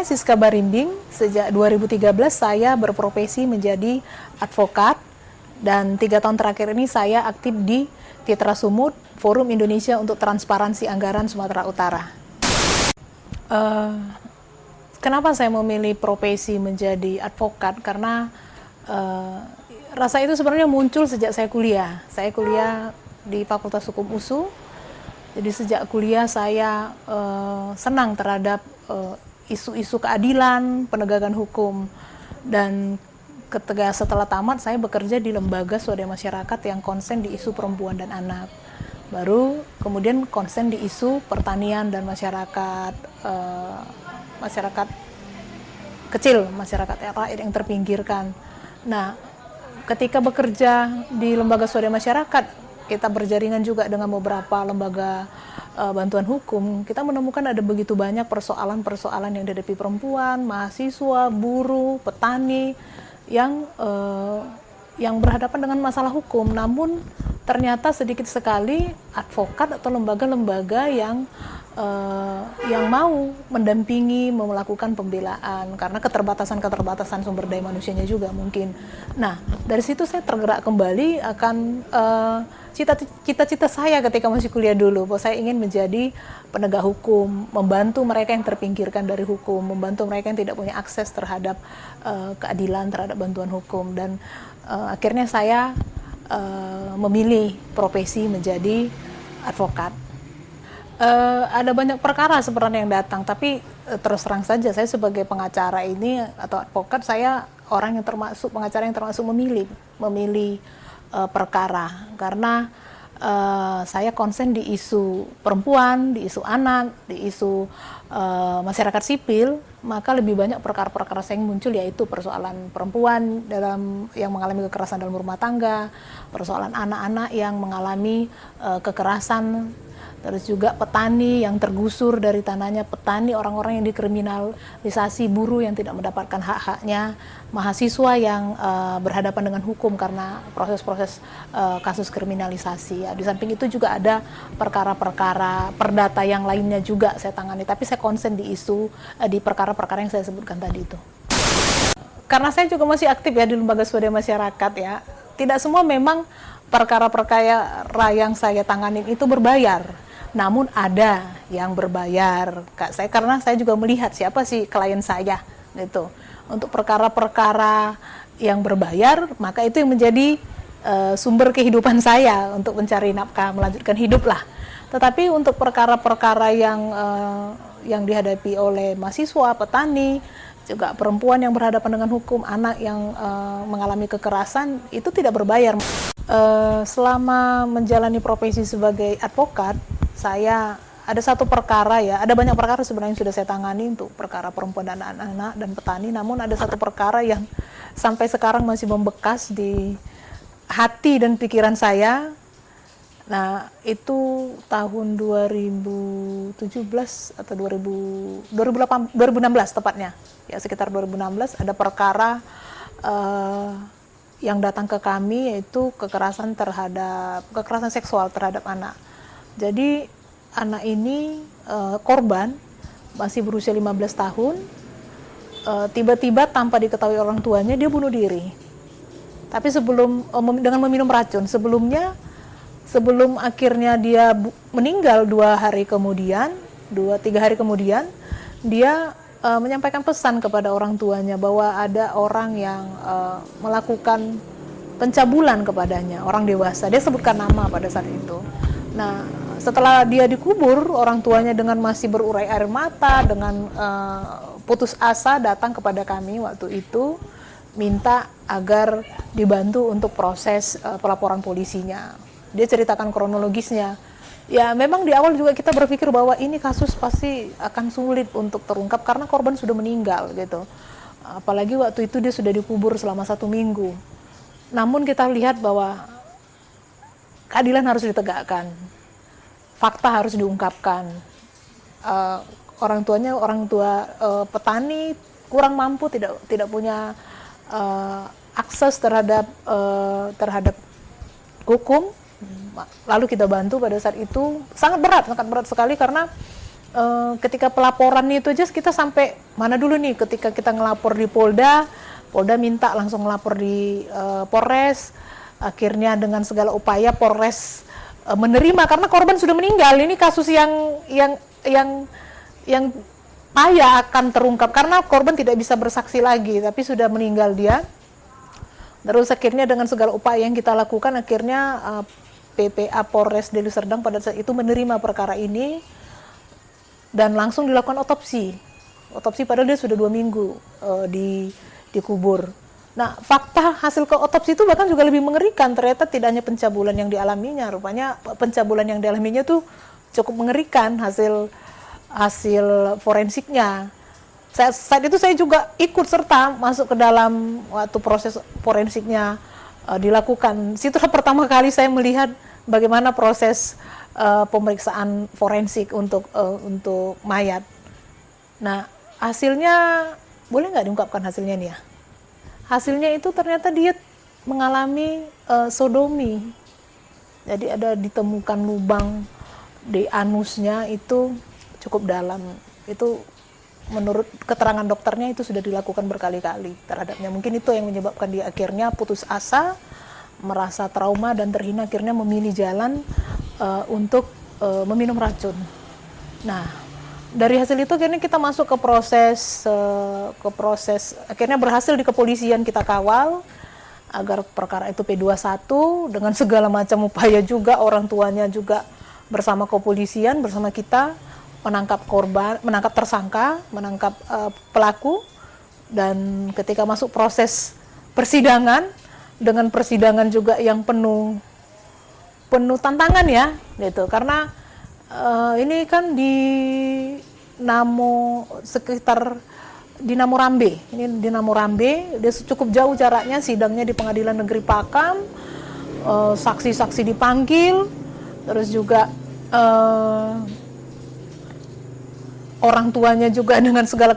Siska Barimbing. Sejak 2013 saya berprofesi menjadi advokat dan 3 tahun terakhir ini saya aktif di Titra Sumut, Forum Indonesia untuk Transparansi Anggaran Sumatera Utara. Kenapa saya memilih profesi menjadi advokat? Karena rasa itu sebenarnya muncul sejak saya kuliah. Saya kuliah di Fakultas Hukum USU. Jadi sejak kuliah saya senang terhadap isu-isu keadilan, penegakan hukum, dan setelah tamat saya bekerja di lembaga swadaya masyarakat yang konsen di isu perempuan dan anak. Baru kemudian konsen di isu pertanian dan masyarakat masyarakat kecil, masyarakat rakyat yang terpinggirkan. Nah, ketika bekerja di lembaga swadaya masyarakat, kita berjaringan juga dengan beberapa lembaga bantuan hukum, kita menemukan ada begitu banyak persoalan-persoalan yang dihadapi perempuan, mahasiswa, buruh, petani yang berhadapan dengan masalah hukum. Namun ternyata sedikit sekali advokat atau lembaga-lembaga yang mau mendampingi, melakukan pembelaan karena keterbatasan sumber daya manusianya juga mungkin. Nah, dari situ saya tergerak kembali akan cita-cita saya ketika masih kuliah dulu, bahwa saya ingin menjadi penegak hukum, membantu mereka yang terpinggirkan dari hukum, membantu mereka yang tidak punya akses terhadap keadilan, terhadap bantuan hukum. Dan akhirnya saya memilih profesi menjadi advokat. Ada banyak perkara sebenarnya yang datang, tapi terus terang saja saya sebagai pengacara ini atau advokat, saya orang yang termasuk pengacara yang termasuk memilih perkara karena saya konsen di isu perempuan, di isu anak, di isu masyarakat sipil, maka lebih banyak perkara-perkara yang muncul yaitu persoalan perempuan yang mengalami kekerasan dalam rumah tangga, persoalan anak-anak yang mengalami kekerasan. Terus juga petani yang tergusur dari tanahnya, petani orang-orang yang dikriminalisasi, buruh yang tidak mendapatkan hak-haknya, mahasiswa yang berhadapan dengan hukum karena proses-proses kasus kriminalisasi. Ya, di samping itu juga ada perkara-perkara perdata yang lainnya juga saya tangani, tapi saya konsen di di perkara-perkara yang saya sebutkan tadi itu. Karena saya juga masih aktif ya di lembaga swadaya masyarakat ya, tidak semua memang perkara-perkara yang saya tanganin itu berbayar. Namun ada yang berbayar, karena saya juga melihat siapa sih klien saya gitu. Untuk perkara-perkara yang berbayar, maka itu yang menjadi sumber kehidupan saya untuk mencari nafkah, melanjutkan hidup lah. Tetapi untuk perkara-perkara yang dihadapi oleh mahasiswa, petani, juga perempuan yang berhadapan dengan hukum, anak yang mengalami kekerasan, itu tidak berbayar. Selama menjalani profesi sebagai advokat, saya ada satu perkara ya, ada banyak perkara sebenarnya yang sudah saya tangani untuk perkara perempuan dan anak-anak dan petani, namun ada satu perkara yang sampai sekarang masih membekas di hati dan pikiran saya. Nah, itu tahun 2017 atau 2016 tepatnya, ya sekitar 2016 ada perkara yang datang ke kami yaitu kekerasan seksual terhadap anak. Jadi anak ini korban masih berusia 15 tahun, tiba-tiba tanpa diketahui orang tuanya dia bunuh diri. Tapi dengan meminum racun. Sebelum akhirnya dia meninggal 2-3 hari kemudian, dia menyampaikan pesan kepada orang tuanya bahwa ada orang yang melakukan pencabulan kepadanya, orang dewasa. Dia sebutkan nama pada saat itu. Nah, setelah dia dikubur, orang tuanya dengan masih berurai air mata, dengan putus asa datang kepada kami waktu itu, minta agar dibantu untuk proses pelaporan polisinya. Dia ceritakan kronologisnya. Ya, memang di awal juga kita berpikir bahwa ini kasus pasti akan sulit untuk terungkap karena korban sudah meninggal gitu. Apalagi waktu itu dia sudah dikubur selama 1 minggu. Namun kita lihat bahwa keadilan harus ditegakkan, fakta harus diungkapkan. Orang tua petani kurang mampu, tidak punya akses terhadap hukum. Lalu kita bantu pada saat itu sangat berat sekali karena ketika pelaporan itu aja kita sampai mana dulu nih, ketika kita ngelapor di Polda, Polda minta langsung ngelapor di Polres, akhirnya dengan segala upaya Polres menerima karena korban sudah meninggal. Ini kasus yang payah akan terungkap karena korban tidak bisa bersaksi lagi, tapi sudah meninggal dia. Terus akhirnya dengan segala upaya yang kita lakukan, akhirnya PPA Polres Deli Serdang pada saat itu menerima perkara ini dan langsung dilakukan otopsi. Otopsi padahal dia sudah 2 minggu dikubur. Nah, fakta hasil ke otopsi itu bahkan juga lebih mengerikan. Ternyata tidak hanya pencabulan yang dialaminya, rupanya pencabulan yang dialaminya tuh cukup mengerikan hasil forensiknya. Saat itu saya juga ikut serta masuk ke dalam waktu proses forensiknya dilakukan. Situlah pertama kali saya melihat bagaimana proses pemeriksaan forensik untuk mayat. Nah, hasilnya boleh nggak diungkapkan hasilnya nih ya? Hasilnya itu ternyata dia mengalami sodomi. Jadi ada ditemukan lubang di anusnya itu cukup dalam. Itu menurut keterangan dokternya itu sudah dilakukan berkali-kali terhadapnya. Mungkin itu yang menyebabkan dia akhirnya putus asa, merasa trauma dan terhina, akhirnya memilih jalan untuk meminum racun. Nah, dari hasil itu akhirnya kita masuk ke proses akhirnya berhasil di kepolisian kita kawal agar perkara itu P21 dengan segala macam upaya juga, orang tuanya juga bersama kepolisian, bersama kita menangkap korban, menangkap tersangka, menangkap pelaku. Dan ketika masuk proses persidangan, dengan persidangan juga yang penuh tantangan ya, gitu. Karena ini kan di di Namorambe. Ini di Namorambe, dia cukup jauh jaraknya, sidangnya di Pengadilan Negeri Pakam, saksi-saksi dipanggil, terus juga orang tuanya juga dengan segala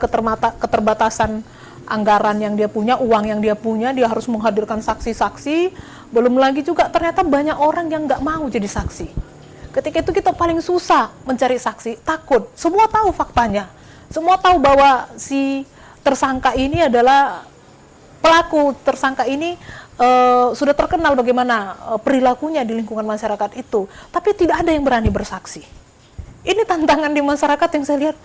keterbatasan anggaran yang dia punya, uang yang dia punya, dia harus menghadirkan saksi-saksi. Belum lagi juga ternyata banyak orang yang nggak mau jadi saksi. Ketika itu kita paling susah mencari saksi, takut. Semua tahu faktanya, semua tahu bahwa si tersangka ini adalah pelaku. Tersangka ini sudah terkenal bagaimana perilakunya di lingkungan masyarakat itu, tapi tidak ada yang berani bersaksi. Ini tantangan di masyarakat yang saya lihat,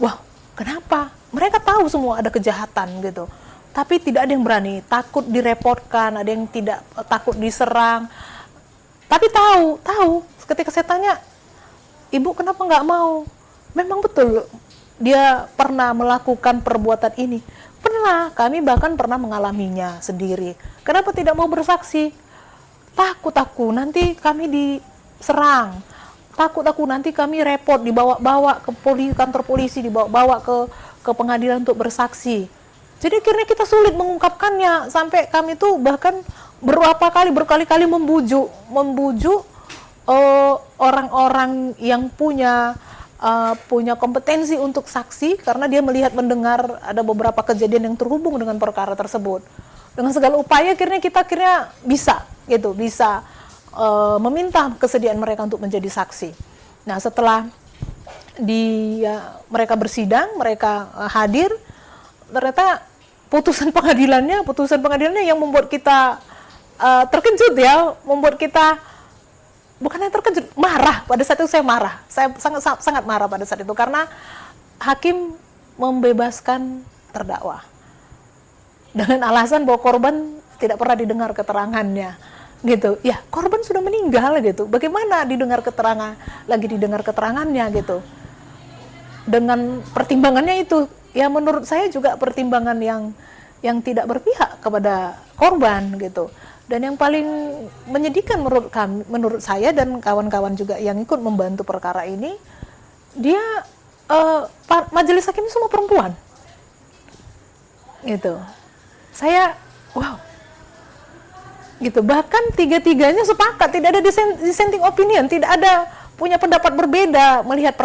wah, kenapa? Mereka tahu semua ada kejahatan gitu, tapi tidak ada yang berani, takut direpotkan, ada yang tidak takut diserang. Tapi tahu. Ketika saya tanya, ibu kenapa nggak mau? Memang betul dia pernah melakukan perbuatan ini. Pernah, kami bahkan pernah mengalaminya sendiri. Kenapa tidak mau bersaksi? Takut aku, nanti kami diserang. Takut aku nanti kami repot, dibawa-bawa ke kantor polisi, dibawa-bawa ke pengadilan untuk bersaksi. Jadi akhirnya kita sulit mengungkapkannya, sampai kami tuh bahkan berkali-kali membujuk orang-orang yang punya kompetensi untuk saksi, karena dia mendengar ada beberapa kejadian yang terhubung dengan perkara tersebut. Dengan segala upaya akhirnya kita bisa meminta kesediaan mereka untuk menjadi saksi. Nah, setelah mereka bersidang, mereka hadir, ternyata putusan pengadilannya yang membuat kita terkejut ya, membuat kita bukannya terkejut, marah. Pada saat itu saya marah, saya sangat marah pada saat itu karena hakim membebaskan terdakwa dengan alasan bahwa korban tidak pernah didengar keterangannya. Gitu ya, korban sudah meninggal gitu, bagaimana didengar keterangannya gitu. Dengan pertimbangannya itu ya, menurut saya juga pertimbangan yang tidak berpihak kepada korban gitu. Dan yang paling menyedihkan menurut saya dan kawan-kawan juga yang ikut membantu perkara ini, dia majelis hakim semua perempuan gitu. Saya wow gitu, bahkan tiga-tiganya sepakat, tidak ada dissenting opinion, tidak ada punya pendapat berbeda melihat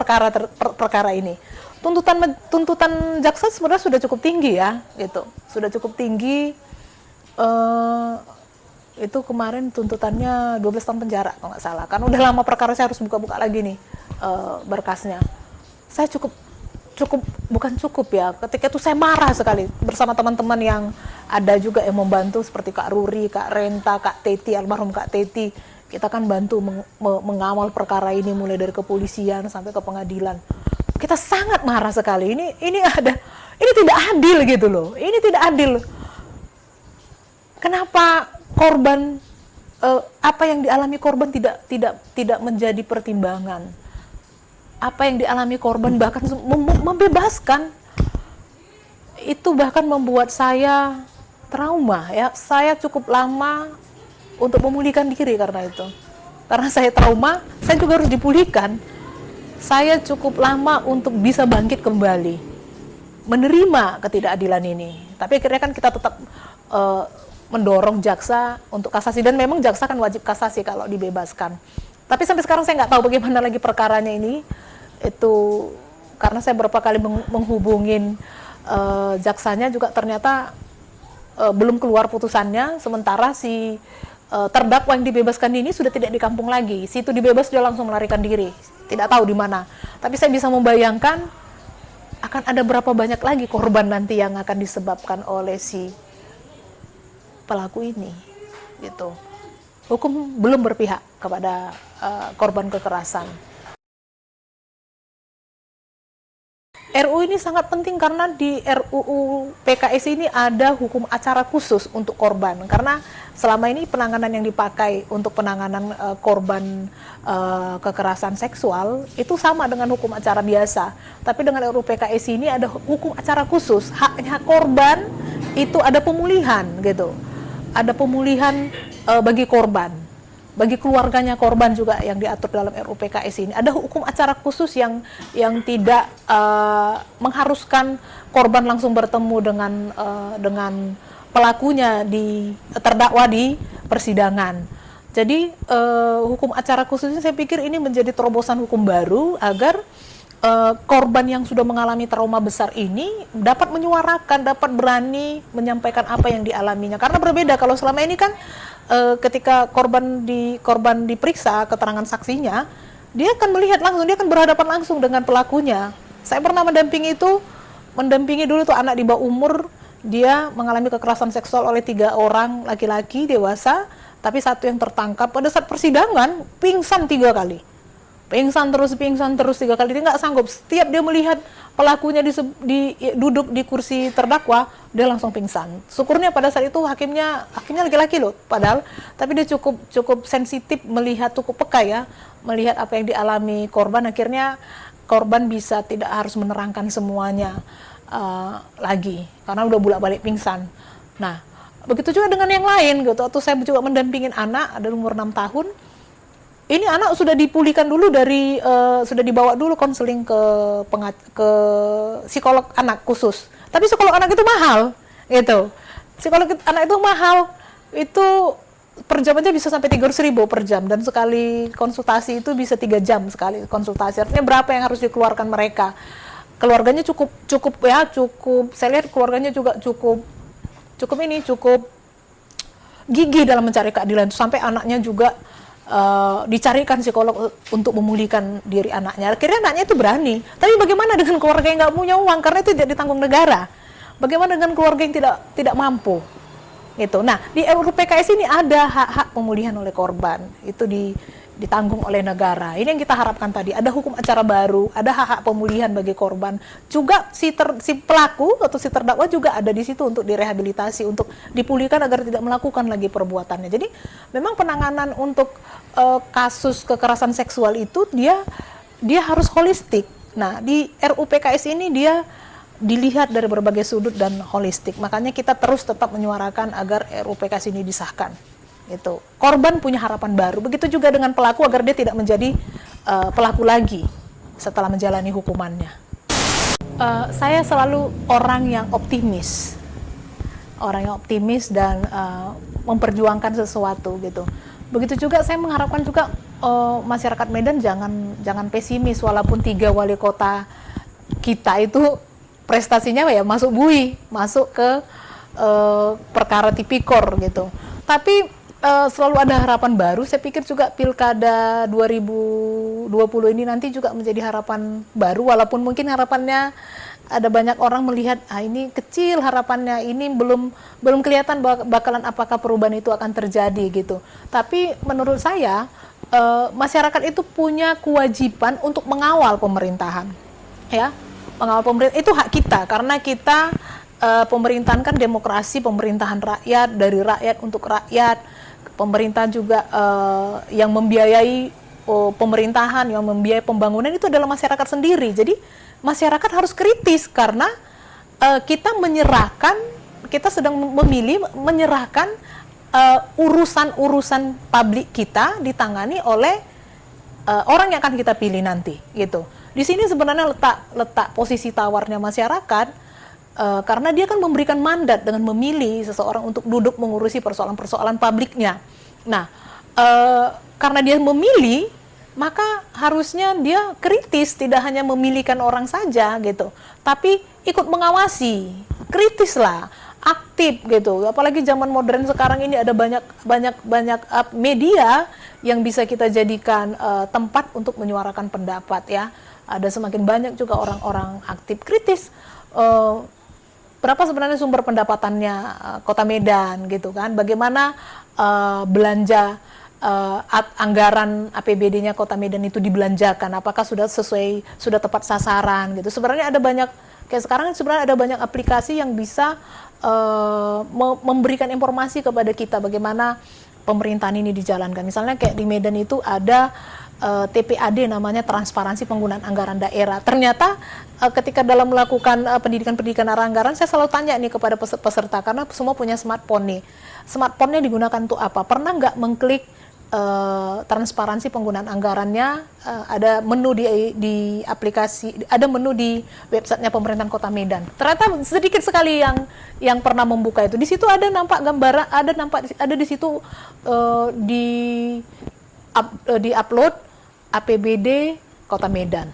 perkara ini. Tuntutan jaksa sebenarnya sudah cukup tinggi ya, gitu, sudah cukup tinggi. Itu kemarin tuntutannya 12 tahun penjara kalau nggak salah, kan udah lama perkara, saya harus buka-buka lagi nih berkasnya. saya bukan cukup ya, ketika itu saya marah sekali bersama teman-teman yang ada juga yang membantu seperti Kak Ruri, Kak Renta, Kak Teti, almarhum Kak Teti. Kita kan bantu mengawal perkara ini mulai dari kepolisian sampai ke pengadilan. Kita sangat marah sekali. Ini tidak adil gitu loh. Ini tidak adil. Kenapa korban apa yang dialami korban tidak menjadi pertimbangan? Apa yang dialami korban bahkan membebaskan, itu bahkan membuat saya trauma ya. Saya cukup lama untuk memulihkan diri karena itu. Karena saya trauma, saya juga harus dipulihkan. Saya cukup lama untuk bisa bangkit kembali, menerima ketidakadilan ini. Tapi akhirnya kan kita tetap mendorong jaksa untuk kasasi, dan memang jaksa kan wajib kasasi kalau dibebaskan. Tapi sampai sekarang saya nggak tahu bagaimana lagi perkaranya ini. Itu karena saya beberapa kali menghubungin jaksanya juga ternyata belum keluar putusannya, sementara si terdakwa yang dibebaskan ini sudah tidak di kampung lagi. Situ dibebas dia langsung melarikan diri, tidak tahu di mana. Tapi saya bisa membayangkan akan ada berapa banyak lagi korban nanti yang akan disebabkan oleh si pelaku ini, gitu. Hukum belum berpihak kepada korban kekerasan. RU ini sangat penting karena di RUU PKS ini ada hukum acara khusus untuk korban, karena selama ini penanganan yang dipakai untuk penanganan korban kekerasan seksual itu sama dengan hukum acara biasa, tapi dengan RUU PKS ini ada hukum acara khusus. Haknya korban itu ada pemulihan gitu, ada pemulihan bagi korban. Bagi keluarganya korban juga yang diatur dalam RUU PKS ini. Ada hukum acara khusus yang tidak mengharuskan korban langsung bertemu dengan pelakunya terdakwa di persidangan. Jadi hukum acara khususnya saya pikir ini menjadi terobosan hukum baru agar korban yang sudah mengalami trauma besar ini dapat menyuarakan, dapat berani menyampaikan apa yang dialaminya. Karena berbeda kalau selama ini kan ketika korban diperiksa keterangan saksinya, dia akan melihat langsung, dia akan berhadapan langsung dengan pelakunya. Saya pernah mendampingi dulu tuh anak di bawah umur, dia mengalami kekerasan seksual oleh 3 orang laki-laki dewasa, tapi 1 yang tertangkap pada saat persidangan pingsan 3 kali. Pingsan terus 3 kali, dia nggak sanggup. Setiap dia melihat pelakunya duduk di kursi terdakwa, dia langsung pingsan. Syukurnya pada saat itu hakimnya laki-laki loh, padahal, tapi dia cukup sensitif melihat, cukup peka ya, melihat apa yang dialami korban. Akhirnya korban bisa tidak harus menerangkan semuanya lagi, karena udah bolak-balik pingsan. Nah, begitu juga dengan yang lain gitu. Atau saya juga mendampingin anak, ada umur 6 tahun. Ini anak sudah dipulihkan dulu sudah dibawa dulu konseling ke psikolog anak khusus. Tapi psikolog anak itu mahal, gitu. Psikolog anak itu mahal, itu per jam aja bisa sampai 300.000 per jam, dan sekali konsultasi itu bisa 3 jam sekali konsultasi. Artinya berapa yang harus dikeluarkan mereka? Keluarganya cukup. Saya lihat keluarganya juga cukup gigih dalam mencari keadilan, sampai anaknya juga dicarikan psikolog untuk memulihkan diri anaknya. Akhirnya anaknya itu berani. Tapi bagaimana dengan keluarga yang nggak punya uang, karena itu tidak ditanggung negara? Bagaimana dengan keluarga yang tidak mampu? Gitu. Nah, di RUU PKS ini ada hak-hak pemulihan oleh korban, itu ditanggung oleh negara. Ini yang kita harapkan tadi. Ada hukum acara baru, ada hak-hak pemulihan bagi korban. Juga si pelaku atau si terdakwa juga ada di situ untuk direhabilitasi, untuk dipulihkan agar tidak melakukan lagi perbuatannya. Jadi memang penanganan untuk kasus kekerasan seksual itu dia harus holistik. Nah, di RUU PKS ini dia dilihat dari berbagai sudut dan holistik. Makanya kita terus tetap menyuarakan agar RUU PKS ini disahkan. Itu korban punya harapan baru. Begitu juga dengan pelaku, agar dia tidak menjadi pelaku lagi setelah menjalani hukumannya. Saya selalu orang yang optimis dan memperjuangkan sesuatu gitu. Begitu juga saya mengharapkan juga masyarakat Medan jangan pesimis, walaupun 3 wali kota kita itu prestasinya ya masuk BUI, masuk ke perkara tipikor gitu. Tapi Selalu ada harapan baru. Saya pikir juga Pilkada 2020 ini nanti juga menjadi harapan baru, walaupun mungkin harapannya ada banyak orang melihat ini kecil harapannya, ini belum kelihatan bakalan apakah perubahan itu akan terjadi gitu. Tapi menurut saya masyarakat itu punya kewajiban untuk mengawal pemerintahan, ya, mengawal pemerintah itu hak kita karena kita pemerintahan kan demokrasi, pemerintahan rakyat, dari rakyat untuk rakyat. Pemerintah juga yang membiayai pemerintahan, yang membiayai pembangunan itu adalah masyarakat sendiri. Jadi masyarakat harus kritis karena kita sedang memilih menyerahkan urusan-urusan publik kita ditangani oleh orang yang akan kita pilih nanti, gitu. Di sini sebenarnya letak posisi tawarnya masyarakat. Karena dia kan memberikan mandat dengan memilih seseorang untuk duduk mengurusi persoalan-persoalan publiknya. Nah, karena dia memilih, maka harusnya dia kritis, tidak hanya memilihkan orang saja gitu, tapi ikut mengawasi, kritis lah, aktif gitu. Apalagi zaman modern sekarang ini ada banyak media yang bisa kita jadikan tempat untuk menyuarakan pendapat, ya. Ada semakin banyak juga orang-orang aktif kritis. Berapa sebenarnya sumber pendapatannya Kota Medan gitu kan? Bagaimana belanja anggaran APBD-nya Kota Medan itu dibelanjakan? Apakah sudah tepat sasaran gitu? Sebenarnya ada banyak, kayak sekarang sebenarnya ada banyak aplikasi yang bisa memberikan informasi kepada kita bagaimana pemerintahan ini dijalankan. Misalnya kayak di Medan itu ada TPAD, namanya transparansi penggunaan anggaran daerah. Ternyata ketika dalam melakukan pendidikan arah anggaran, saya selalu tanya nih kepada peserta, karena semua punya smartphone nih. Smartphone-nya digunakan untuk apa? Pernah nggak mengklik transparansi penggunaan anggarannya? Ada menu di aplikasi, ada menu di websitenya pemerintahan Kota Medan. Ternyata sedikit sekali yang pernah membuka itu. Di situ ada nampak gambaran, ada di situ di upload APBD Kota Medan.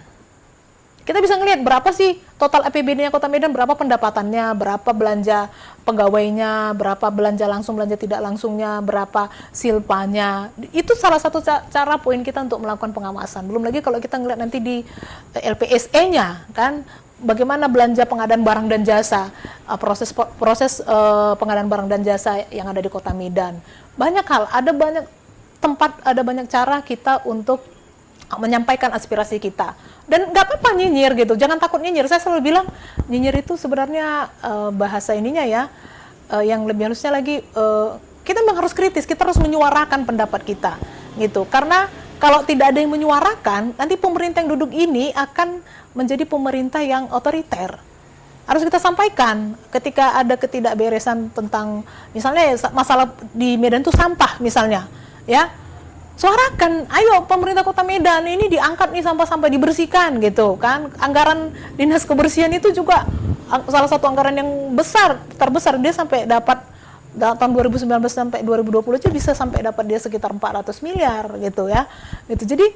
Kita bisa ngelihat berapa sih total APBD-nya Kota Medan, berapa pendapatannya, berapa belanja pegawainya, berapa belanja langsung, belanja tidak langsungnya, berapa silpanya. Itu salah satu cara poin kita untuk melakukan pengawasan. Belum lagi kalau kita ngelihat nanti di LPSE-nya, kan, bagaimana belanja pengadaan barang dan jasa, proses pengadaan barang dan jasa yang ada di Kota Medan. Banyak hal, ada banyak tempat, ada banyak cara kita untuk menyampaikan aspirasi kita. Dan nggak apa-apa nyinyir gitu, jangan takut nyinyir. Saya selalu bilang nyinyir itu sebenarnya bahasa ininya ya, yang lebih harusnya lagi kita memang harus kritis, kita harus menyuarakan pendapat kita gitu. Karena kalau tidak ada yang menyuarakan, nanti pemerintah yang duduk ini akan menjadi pemerintah yang otoriter. Harus kita sampaikan ketika ada ketidakberesan tentang misalnya masalah di Medan itu sampah misalnya, ya. Suarakan, ayo pemerintah Kota Medan ini diangkat nih sampah-sampah, dibersihkan gitu kan. Anggaran Dinas Kebersihan itu juga salah satu anggaran yang terbesar, dia sampai dapat tahun 2019 sampai 2020 aja bisa sampai dapat dia sekitar 400 miliar gitu ya. Gitu. Jadi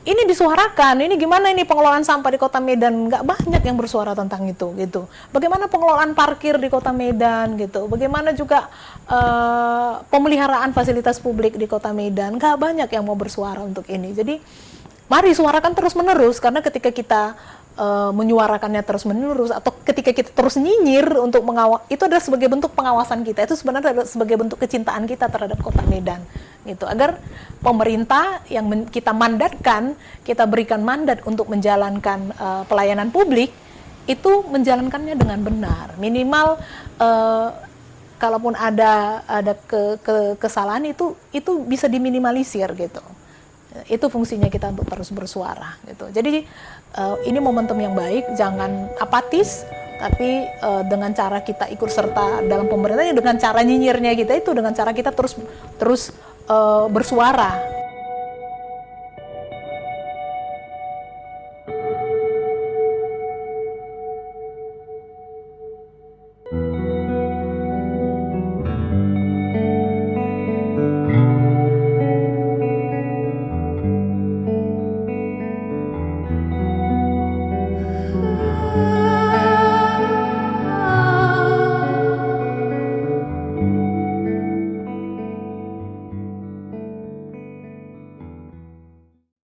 ini disuarakan, ini gimana ini pengelolaan sampah di Kota Medan, nggak banyak yang bersuara tentang itu gitu. Bagaimana pengelolaan parkir di Kota Medan gitu, bagaimana juga pemeliharaan fasilitas publik di Kota Medan, nggak banyak yang mau bersuara untuk ini. Jadi mari suarakan terus menerus, karena ketika kita menyuarakannya terus menerus, atau ketika kita terus nyinyir untuk itu adalah sebagai bentuk pengawasan kita, itu sebenarnya adalah sebagai bentuk kecintaan kita terhadap Kota Medan gitu, agar pemerintah yang kita mandatkan, kita berikan mandat untuk menjalankan pelayanan publik, itu menjalankannya dengan benar. Minimal kalaupun ada kesalahan itu bisa diminimalisir gitu. Itu fungsinya kita untuk terus bersuara gitu. Jadi ini momentum yang baik, jangan apatis, tapi dengan cara kita ikut serta dalam pemerintahnya, dengan cara nyinyirnya kita itu, dengan cara kita terus bersuara